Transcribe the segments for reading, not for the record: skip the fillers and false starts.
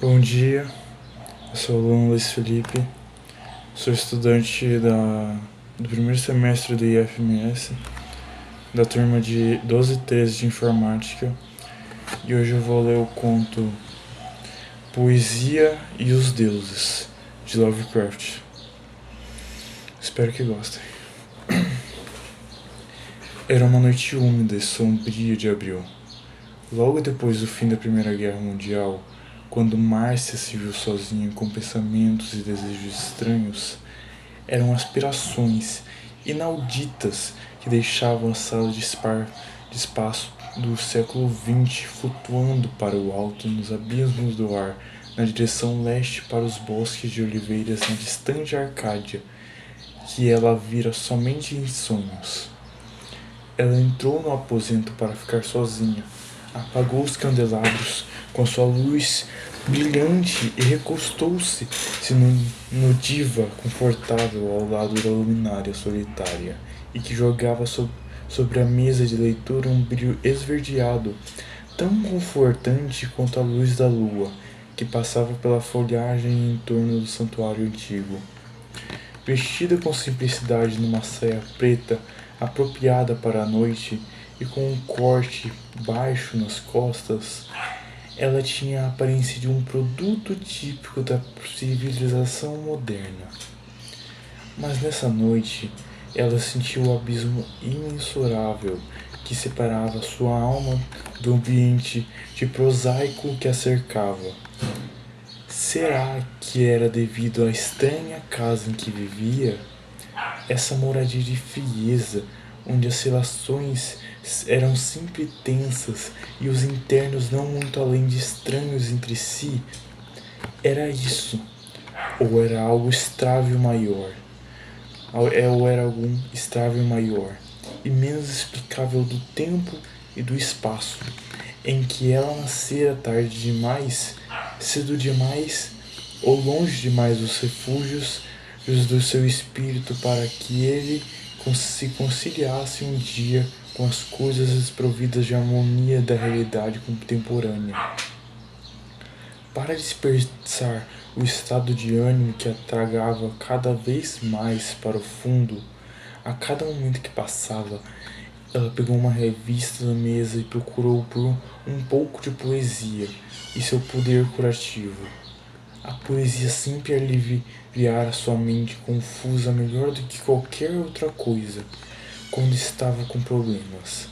Bom dia, eu sou o aluno Luiz Felipe, sou estudante do primeiro semestre do IFMS, da turma de 12 e 13 de Informática, e hoje eu vou ler o conto Poesia e os Deuses, de Lovecraft. Espero que gostem. Era uma noite úmida e sombria de abril. Logo depois do fim da Primeira Guerra Mundial, quando Márcia se viu sozinha com pensamentos e desejos estranhos, eram aspirações inauditas que deixavam a sala de espaço do século XX flutuando para o alto nos abismos do ar, na direção leste para os bosques de oliveiras na distante Arcádia, que ela vira somente em sonhos. Ela entrou no aposento para ficar sozinha, apagou os candelabros com sua luz brilhante e recostou-se no diva confortável ao lado da luminária solitária e que jogava sobre a mesa de leitura um brilho esverdeado, tão confortante quanto a luz da lua, que passava pela folhagem em torno do santuário antigo. Vestida com simplicidade numa saia preta apropriada para a noite e com um corte baixo nas costas, ela tinha a aparência de um produto típico da civilização moderna. Mas nessa noite, ela sentiu o abismo imensurável que separava sua alma do ambiente de prosaico que a cercava. Será que era devido à estranha casa em que vivia? Essa moradia de frieza, onde as relações eram sempre tensas e os internos não muito além de estranhos entre si? Era isso? Ou era algo extravio maior? Ou era algum extravio maior e menos explicável do tempo e do espaço, em que ela nascera tarde demais, cedo demais ou longe demais dos refúgios do seu espírito para que ele se conciliasse um dia com as coisas desprovidas de harmonia da realidade contemporânea. Para dispersar o estado de ânimo que a tragava cada vez mais para o fundo, a cada momento que passava, ela pegou uma revista da mesa e procurou por um pouco de poesia e seu poder curativo. A poesia sempre aliviara sua mente confusa melhor do que qualquer outra coisa quando estava com problemas.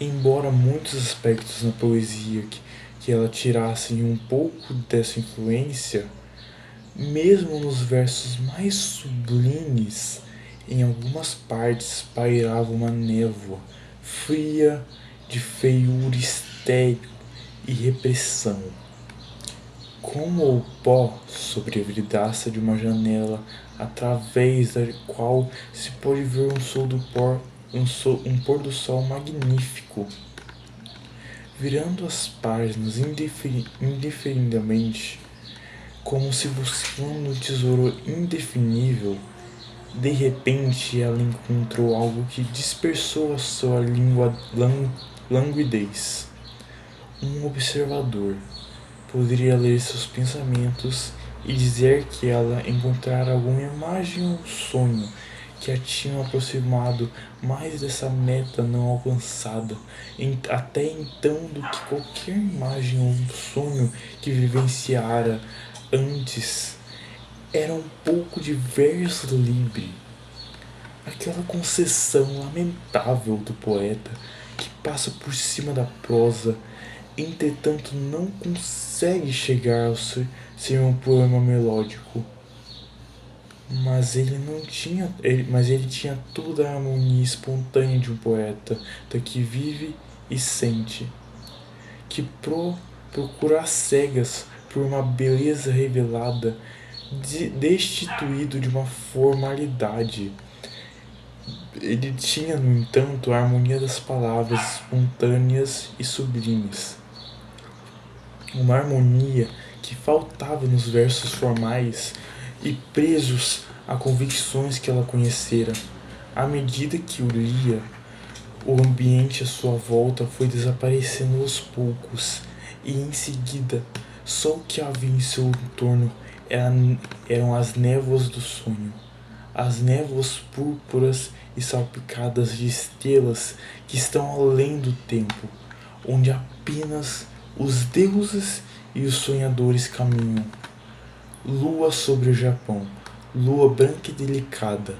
Embora muitos aspectos na poesia que ela tirasse um pouco dessa influência, mesmo nos versos mais sublimes, em algumas partes pairava uma névoa fria de feiura estéril e repressão, como o pó sobre a vidraça de uma janela através da qual se pode ver um pôr do sol magnífico. Virando as páginas indefinidamente, como se buscando um tesouro indefinível, de repente ela encontrou algo que dispersou a sua languidez. Um observador poderia ler seus pensamentos e dizer que ela encontrara alguma imagem ou sonho que a tinham aproximado mais dessa meta não alcançada, até então, do que qualquer imagem ou sonho que vivenciara antes. Era um pouco de verso livre, aquela concessão lamentável do poeta que passa por cima da prosa, entretanto não consegue chegar ao ser um poema melódico. Mas ele tinha toda a harmonia espontânea de um poeta, da que vive e sente, que procura às cegas por uma beleza revelada, destituído de uma formalidade. Ele tinha, no entanto, a harmonia das palavras espontâneas e sublimes. Uma harmonia que faltava nos versos formais e presos a convicções que ela conhecera. À medida que o lia, o ambiente à sua volta foi desaparecendo aos poucos e em seguida Só o que havia em seu entorno eram as névoas do sonho, as névoas púrpuras e salpicadas de estrelas que estão além do tempo, onde apenas os deuses e os sonhadores caminham. Lua sobre o Japão, lua branca e delicada,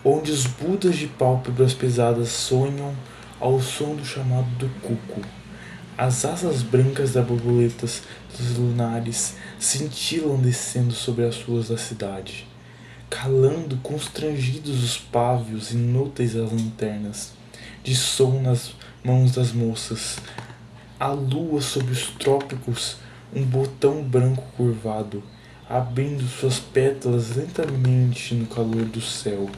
onde os budas de pálpebras pesadas sonham ao som do chamado do cuco. As asas brancas das borboletas dos lunares cintilam descendo sobre as ruas da cidade, calando constrangidos os pávios inúteis das lanternas, de som nas mãos das moças. A lua sobre os trópicos, um botão branco curvado, abrindo suas pétalas lentamente no calor do céu.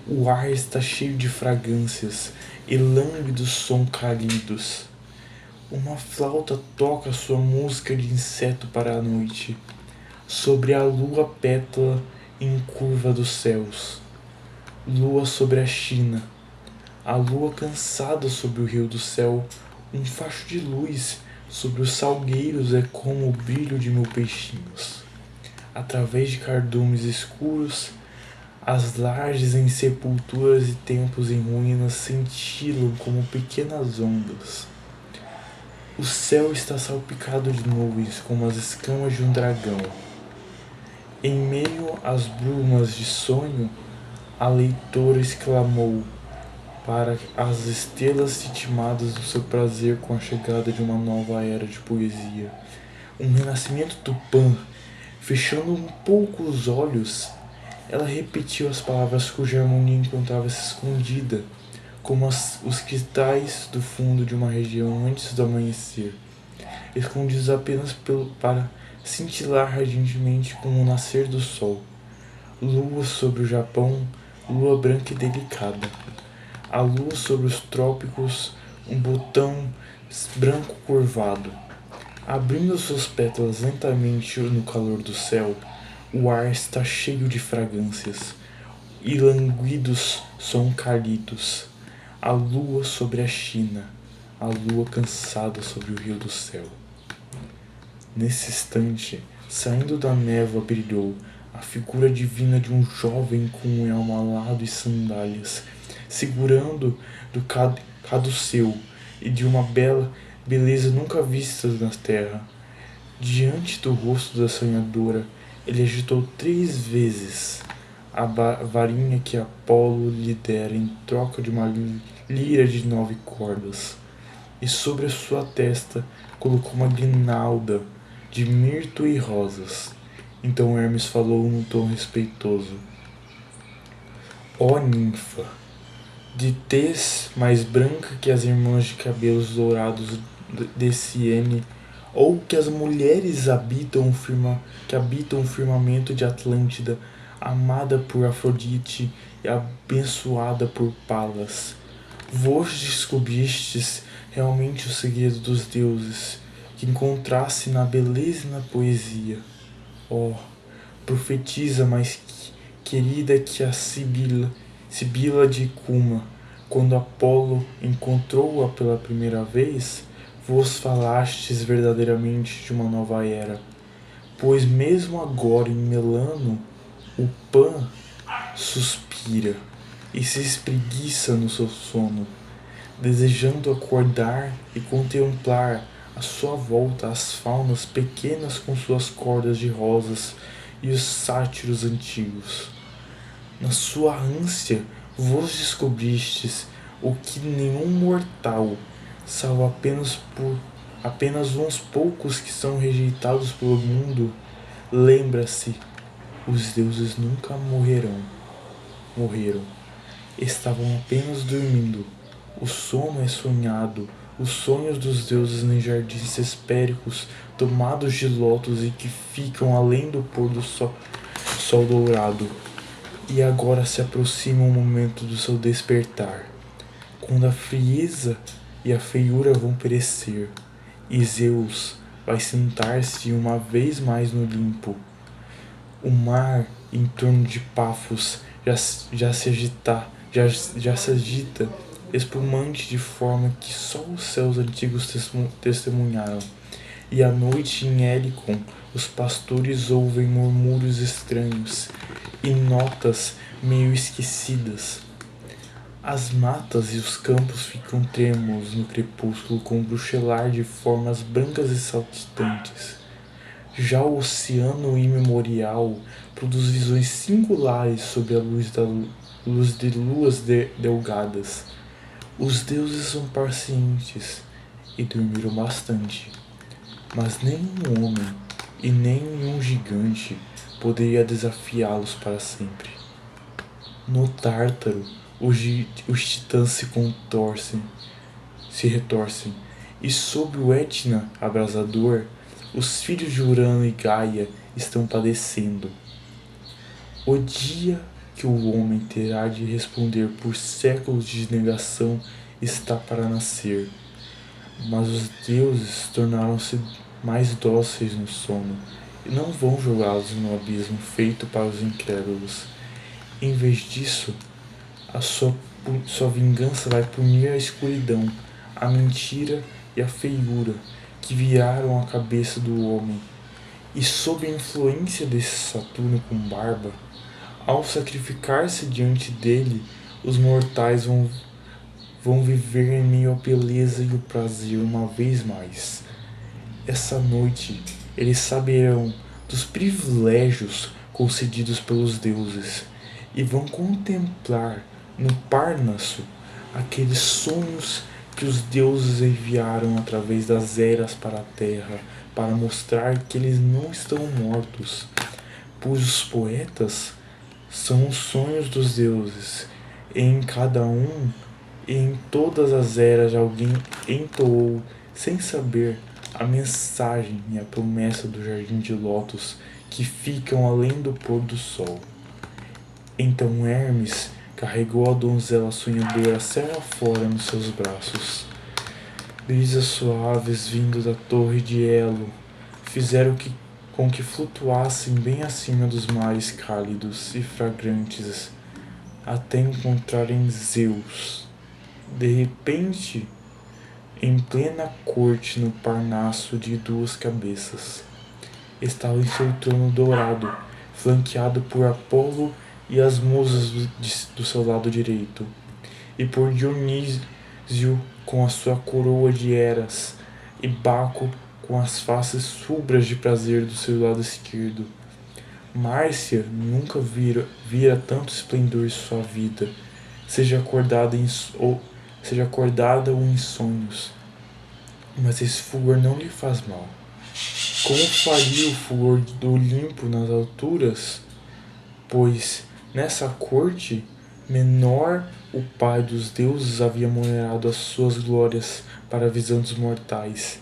O ar está cheio de fragrâncias e lâmbidos sons cálidos. Uma flauta toca sua música de inseto para a noite, sobre a lua pétala em curva dos céus. Lua sobre a China, a lua cansada sobre o rio do céu, um facho de luz sobre os salgueiros é como o brilho de 1000 peixinhos. Através de cardumes escuros, as lajes em sepulturas e templos em ruínas cintilam como pequenas ondas. O céu está salpicado de nuvens como as escamas de um dragão. Em meio às brumas de sonho, a leitora exclamou para as estrelas ritmadas do seu prazer com a chegada de uma nova era de poesia. Um renascimento tupã. Fechando um pouco os olhos, ela repetiu as palavras cuja harmonia encontrava-se escondida, como os cristais do fundo de uma região antes do amanhecer, escondidos apenas para cintilar ardentemente com o nascer do sol. Lua sobre o Japão, lua branca e delicada. A lua sobre os trópicos, um botão branco curvado. Abrindo suas pétalas lentamente no calor do céu, o ar está cheio de fragrâncias, e languidos sons cálidos. A lua sobre a China, a lua cansada sobre o rio do céu. Nesse instante, saindo da névoa brilhou a figura divina de um jovem com um elmo alado e sandálias, segurando do caduceu e de uma beleza nunca vista na terra. Diante do rosto da sonhadora, ele agitou 3 vezes a varinha que Apolo lhe dera em troca de uma lira de 9 cordas, e sobre a sua testa colocou uma guirnalda de mirto e rosas. Então Hermes falou num tom respeitoso: ó ninfa, de tez mais branca que as irmãs de cabelos dourados de Siene, ou que as mulheres que habitam o firmamento de Atlântida, amada por Afrodite e abençoada por Palas. Vós descobristes realmente o segredo dos deuses, que encontrasse na beleza e na poesia. Oh, profetiza mais querida que a Sibila de Cuma, quando Apolo encontrou-a pela primeira vez, vos falastes verdadeiramente de uma nova era, pois mesmo agora em Melano o Pan suspira e se espreguiça no seu sono, desejando acordar e contemplar à sua volta as faunas pequenas com suas cordas de rosas e os sátiros antigos. Na sua ânsia vos descobristes o que nenhum mortal, salvo apenas uns poucos que são rejeitados pelo mundo, lembra-se: os deuses nunca morreram. Estavam apenas dormindo. O sono é sonhado, os sonhos dos deuses em jardins hespéricos, tomados de lótus e que ficam além do pôr do sol dourado. E agora se aproxima o momento do seu despertar, quando a frieza e a feiura vão perecer, e Zeus vai sentar-se uma vez mais no Olimpo. O mar em torno de Pafos já se agita, espumante de forma que só os céus antigos testemunharam. E à noite em Helicon os pastores ouvem murmúrios estranhos e notas meio esquecidas. As matas e os campos ficam trêmulos no crepúsculo com um bruxelar de formas brancas e saltitantes. Já o oceano imemorial produz visões singulares sob a luz de luas delgadas. Os deuses são pacientes e dormiram bastante, mas nenhum homem e nenhum gigante poderia desafiá-los para sempre. No Tártaro, os titãs se retorcem, e sob o Etna abrasador, os filhos de Urano e Gaia estão padecendo. O dia que o homem terá de responder por séculos de negação está para nascer. Mas os deuses tornaram-se mais dóceis no sono e não vão jogá-los no abismo feito para os incrédulos. Em vez disso, a sua vingança vai punir a escuridão, a mentira e a feiura que viraram a cabeça do homem. E sob a influência desse Saturno com barba, ao sacrificar-se diante dele, os mortais vão viver em meio à beleza e o prazer uma vez mais. Essa noite eles saberão dos privilégios concedidos pelos deuses e vão contemplar no Parnaso aqueles sonhos que os deuses enviaram através das eras para a terra para mostrar que eles não estão mortos, pois os poetas são os sonhos dos deuses, e em cada um e em todas as eras alguém entoou, sem saber, a mensagem e a promessa do jardim de lótus que ficam além do pôr do sol. Então Hermes carregou a donzela sonhadora céu afora nos seus braços. Brisas suaves vindo da torre de Elo fizeram com que flutuassem bem acima dos mares cálidos e fragrantes até encontrarem Zeus. De repente, em plena corte no Parnaso de duas cabeças, estava em seu trono dourado, flanqueado por Apolo e as musas do seu lado direito, e por Dionísio com a sua coroa de eras, e Baco com as faces rubras de prazer do seu lado esquerdo. Márcia nunca vira tanto esplendor em sua vida, seja acordada ou em sonhos. Mas esse fulgor não lhe faz mal. Como faria o fulgor do Olimpo nas alturas? Pois, nessa corte, Menor, o pai dos deuses, havia moderado as suas glórias para a visão dos mortais.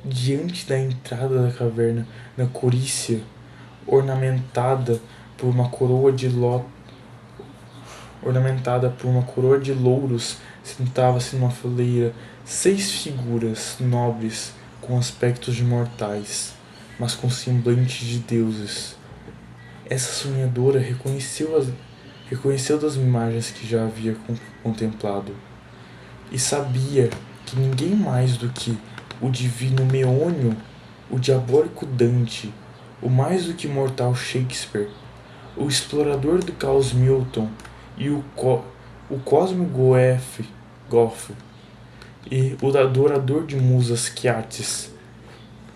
Diante da entrada da caverna da Corícia, ornamentada por uma coroa de louros, sentava-se numa fileira 6 figuras nobres com aspectos de mortais, mas com semblantes de deuses. Essa sonhadora reconheceu das imagens que já havia contemplado, e sabia que ninguém mais do que o divino Meônio, o diabólico Dante, o mais do que mortal Shakespeare, o explorador do caos Milton e o cosmo Goethe e o adorador de musas Quiates.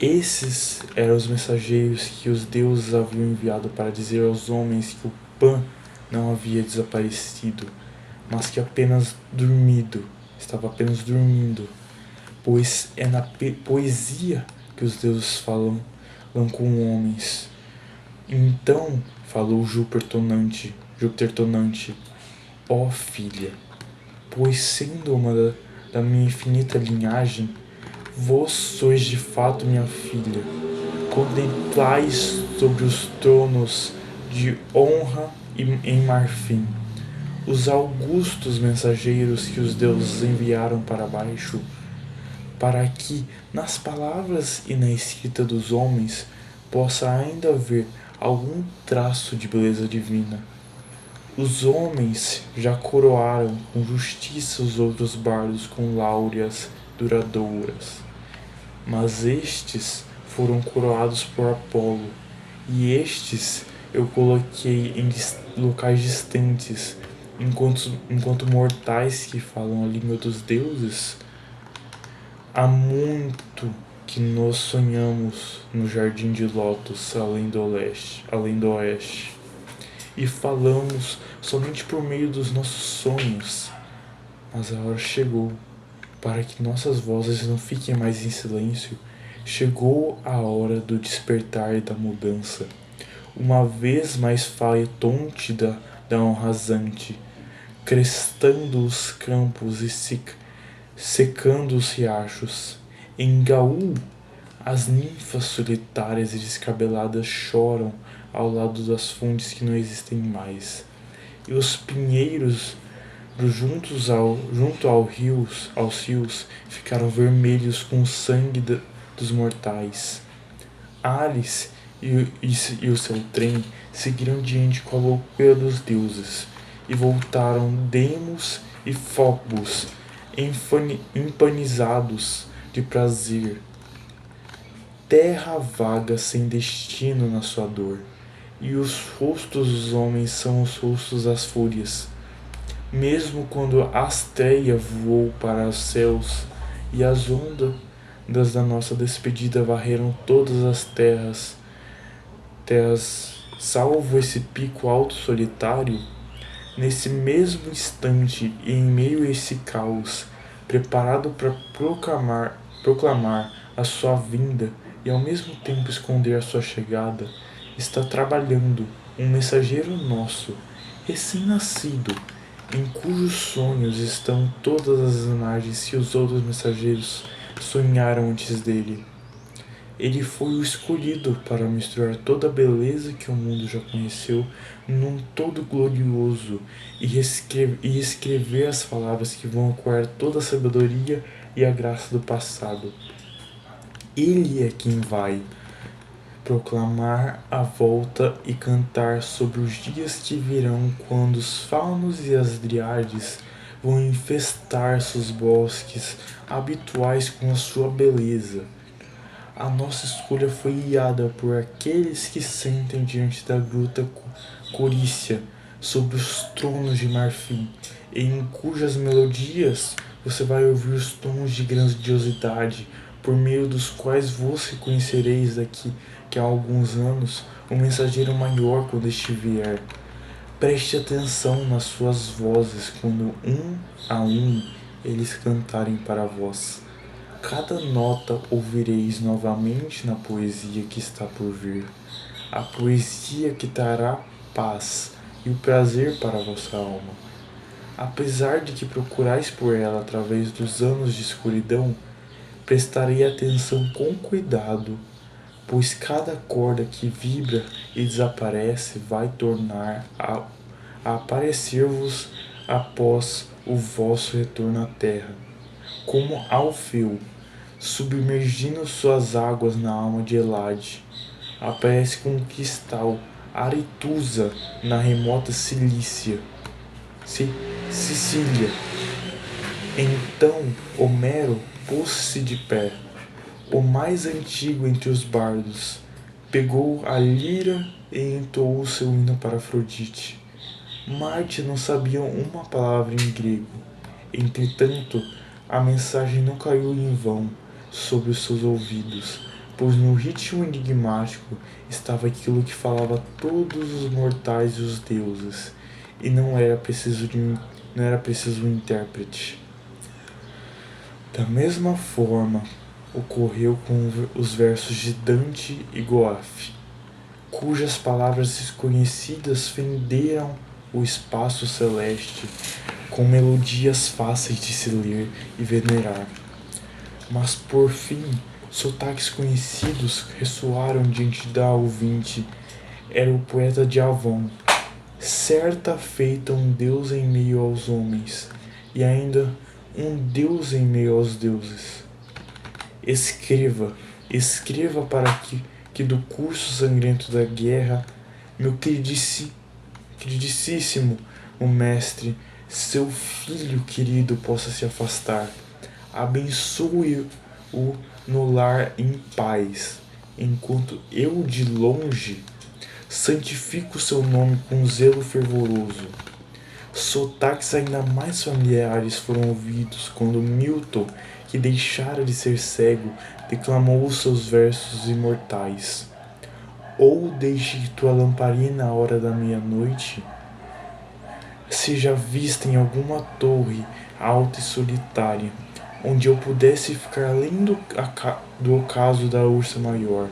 Esses eram os mensageiros que os deuses haviam enviado para dizer aos homens que o Pan não havia desaparecido, mas que estava apenas dormindo, pois é na poesia que os deuses falam com homens. Então falou Júpiter tonante, ó filha, pois sendo uma da minha infinita linhagem, vós sois de fato minha filha. Contemplais sobre os tronos de honra e em marfim os augustos mensageiros que os deuses enviaram para baixo, para que nas palavras e na escrita dos homens possa ainda haver algum traço de beleza divina. Os homens já coroaram com justiça os outros bardos com láureas duradouras, mas estes foram coroados por Apolo, e estes eu coloquei em locais distantes, enquanto mortais que falam a língua dos deuses. Há muito que nós sonhamos no jardim de lótus além do oeste, e falamos somente por meio dos nossos sonhos. Mas a hora chegou para que nossas vozes não fiquem mais em silêncio. Chegou a hora do despertar e da mudança. Uma vez mais faetonte da honra rasante, crestando os campos e secando os riachos. Em Gaul, as ninfas solitárias e descabeladas choram ao lado das fontes que não existem mais. E os pinheiros junto aos rios ficaram vermelhos com o sangue dos mortais. Ares e o seu trem seguiram diante com a loucura dos deuses, e voltaram Deimos e Phobos empanizados de prazer. Terra vaga sem destino na sua dor, e os rostos dos homens são os rostos das fúrias. Mesmo quando a Astreia voou para os céus e as ondas da nossa despedida varreram todas as terras, salvo esse pico alto solitário, nesse mesmo instante e em meio a esse caos, preparado para proclamar a sua vinda e ao mesmo tempo esconder a sua chegada, está trabalhando um mensageiro nosso, recém-nascido, em cujos sonhos estão todas as imagens que os outros mensageiros sonharam antes dele. Ele foi o escolhido para misturar toda a beleza que o mundo já conheceu num todo glorioso e escrever as palavras que vão ecoar toda a sabedoria e a graça do passado. Ele é quem vai proclamar a volta e cantar sobre os dias que virão, quando os faunos e as dríades vão infestar seus bosques habituais com a sua beleza. A nossa escolha foi guiada por aqueles que sentem diante da gruta corícia, sobre os tronos de marfim, em cujas melodias você vai ouvir os tons de grandiosidade, por meio dos quais vos reconhecereis daqui que há alguns anos o mensageiro maior quando este vier. Preste atenção nas suas vozes quando um a um eles cantarem para vós. Cada nota ouvireis novamente na poesia que está por vir, a poesia que trará paz e o prazer para a vossa alma. Apesar de que procurais por ela através dos anos de escuridão, prestarei atenção com cuidado, pois cada corda que vibra e desaparece vai tornar a aparecer-vos após o vosso retorno à terra. Como Alfeu, submergindo suas águas na alma de Elade, aparece com um cristal Aretusa na remota Sicília. Então Homero pôs-se de pé, o mais antigo entre os bardos, pegou a lira e entoou seu hino para Afrodite. Marte não sabia uma palavra em grego. Entretanto, a mensagem não caiu em vão sobre os seus ouvidos, pois no ritmo enigmático estava aquilo que falava a todos os mortais e os deuses, e não era preciso um intérprete. Da mesma forma, ocorreu com os versos de Dante e Goethe, cujas palavras desconhecidas fenderam o espaço celeste com melodias fáceis de se ler e venerar. Mas por fim, sotaques conhecidos ressoaram diante da ouvinte. Era o poeta de Avon, certa feita um deus em meio aos homens, e ainda um deus em meio aos deuses. Escreva para que do curso sangrento da guerra, meu queridíssimo o mestre, seu filho querido possa se afastar. Abençoe-o no lar em paz, enquanto eu de longe santifico seu nome com zelo fervoroso. Sotaques ainda mais familiares foram ouvidos quando Milton, que deixara de ser cego, declamou os seus versos imortais. Ou deixe que tua lamparina à hora da meia-noite seja vista em alguma torre alta e solitária, onde eu pudesse ficar além do ocaso da ursa maior,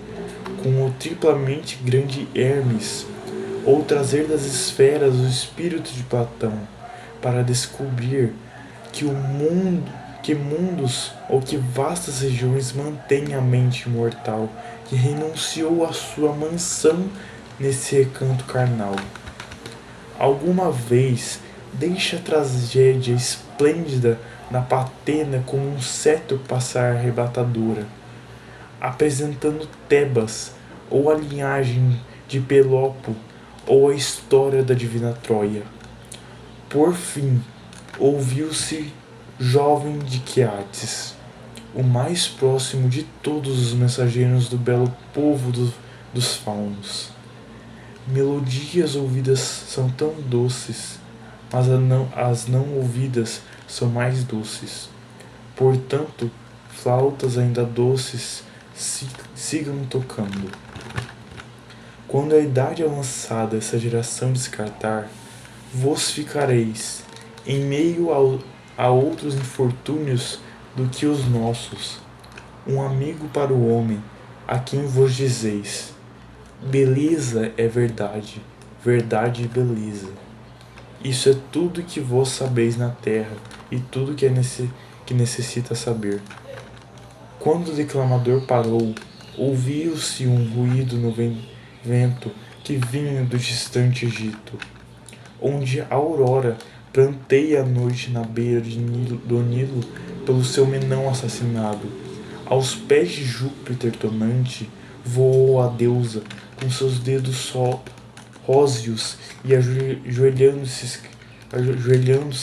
com o triplamente grande Hermes, ou trazer das esferas o espírito de Platão, para descobrir que mundos ou que vastas regiões mantêm a mente mortal, que renunciou à sua mansão nesse recanto carnal. Alguma vez deixa a tragédia esplêndida na patena como um cetro passar arrebatadora, apresentando Tebas, ou a linhagem de Pelopo, ou a história da divina Troia. Por fim, ouviu-se jovem de Queates, o mais próximo de todos os mensageiros do belo povo dos faunos. Melodias ouvidas são tão doces, mas as não ouvidas são mais doces. Portanto, flautas ainda doces sigam tocando. Quando a idade avançada essa geração descartar, vos ficareis, em meio a outros infortúnios do que os nossos, um amigo para o homem, a quem vos dizeis: beleza é verdade, verdade e beleza. Isso é tudo que vós sabeis na terra e tudo que necessita saber. Quando o declamador parou, ouviu-se um ruído no vento que vinha do distante Egito, onde a aurora planteia a noite na beira do Nilo pelo seu menão assassinado. Aos pés de Júpiter tonante voou a deusa com seus dedos róseos e ajoelhando-se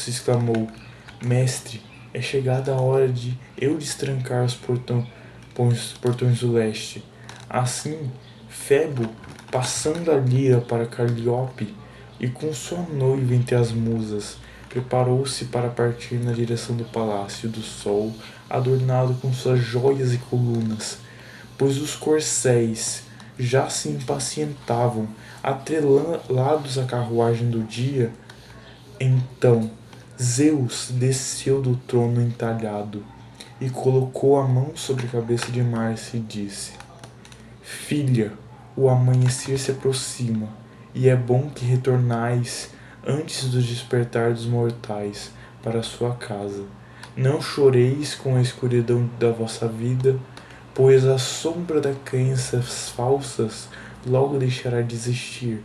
exclamou: Mestre, é chegada a hora de eu destrancar os portões do leste. Assim, Febo, passando a lira para Calliope e com sua noiva entre as musas, preparou-se para partir na direção do palácio do sol, adornado com suas joias e colunas, pois os corcéis já se impacientavam, atrelados à carruagem do dia. Então Zeus desceu do trono entalhado e colocou a mão sobre a cabeça de Márcia e disse: Filha, o amanhecer se aproxima, e é bom que retornais antes do despertar dos mortais para a sua casa. Não choreis com a escuridão da vossa vida, pois a sombra das crenças falsas logo deixará de existir,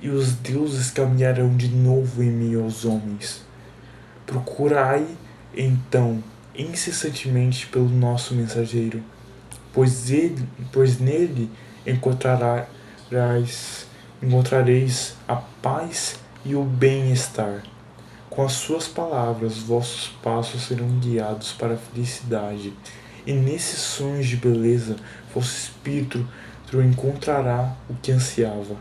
e os deuses caminharão de novo em meio aos homens. Procurai, então, incessantemente pelo nosso mensageiro, pois nele encontrareis a paz e o bem-estar. Com as suas palavras, vossos passos serão guiados para a felicidade, e nesses sonhos de beleza, vosso espírito encontrará o que ansiava.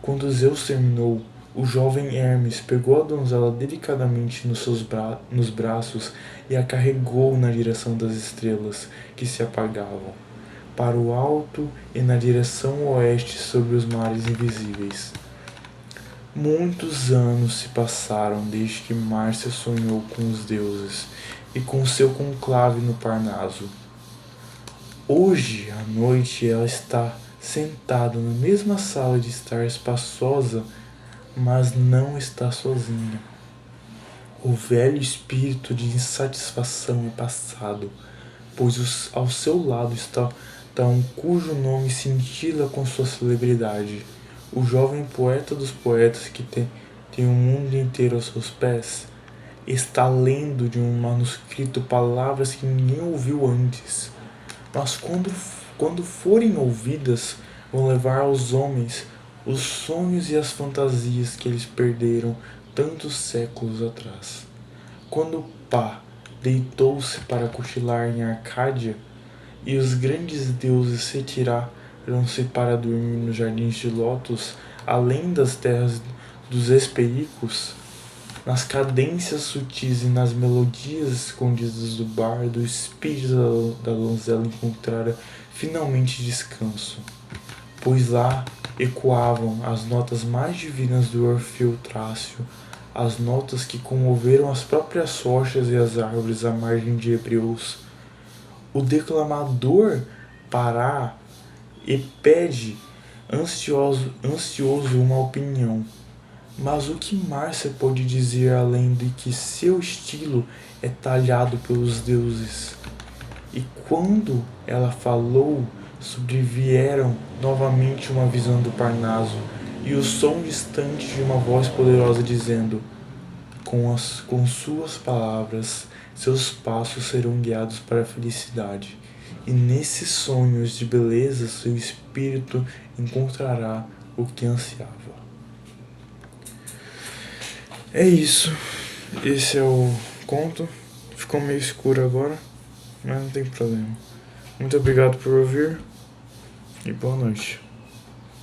Quando Zeus terminou, o jovem Hermes pegou a donzela delicadamente nos braços e a carregou na direção das estrelas que se apagavam, para o alto e na direção oeste sobre os mares invisíveis. Muitos anos se passaram desde que Márcia sonhou com os deuses e com seu conclave no Parnaso. Hoje à noite ela está sentada na mesma sala de estar espaçosa, mas não está sozinha. O velho espírito de insatisfação é passado, pois ao seu lado está um cujo nome cintila com sua celebridade, o jovem poeta dos poetas que tem o mundo inteiro aos seus pés. Está lendo de um manuscrito palavras que ninguém ouviu antes, mas quando forem ouvidas, vão levar aos homens os sonhos e as fantasias que eles perderam tantos séculos atrás. Quando Pá deitou-se para cochilar em Arcádia e os grandes deuses retiraram-se para dormir nos jardins de lótus, além das terras dos Espericos, nas cadências sutis e nas melodias escondidas do bardo, o espírito da donzela encontrara finalmente descanso, pois lá ecoavam as notas mais divinas do Orfeu Trácio, as notas que comoveram as próprias rochas e as árvores à margem de Hebreus. O declamador para e pede ansioso uma opinião. Mas o que Márcia pode dizer além de que seu estilo é talhado pelos deuses? E quando ela falou, sobrevieram novamente uma visão do Parnaso e o som distante de uma voz poderosa dizendo: com suas palavras, seus passos serão guiados para a felicidade, e nesses sonhos de beleza seu espírito encontrará o que ansiava. É isso. Esse é o conto. Ficou meio escuro agora, mas não tem problema. Muito obrigado por ouvir e boa noite.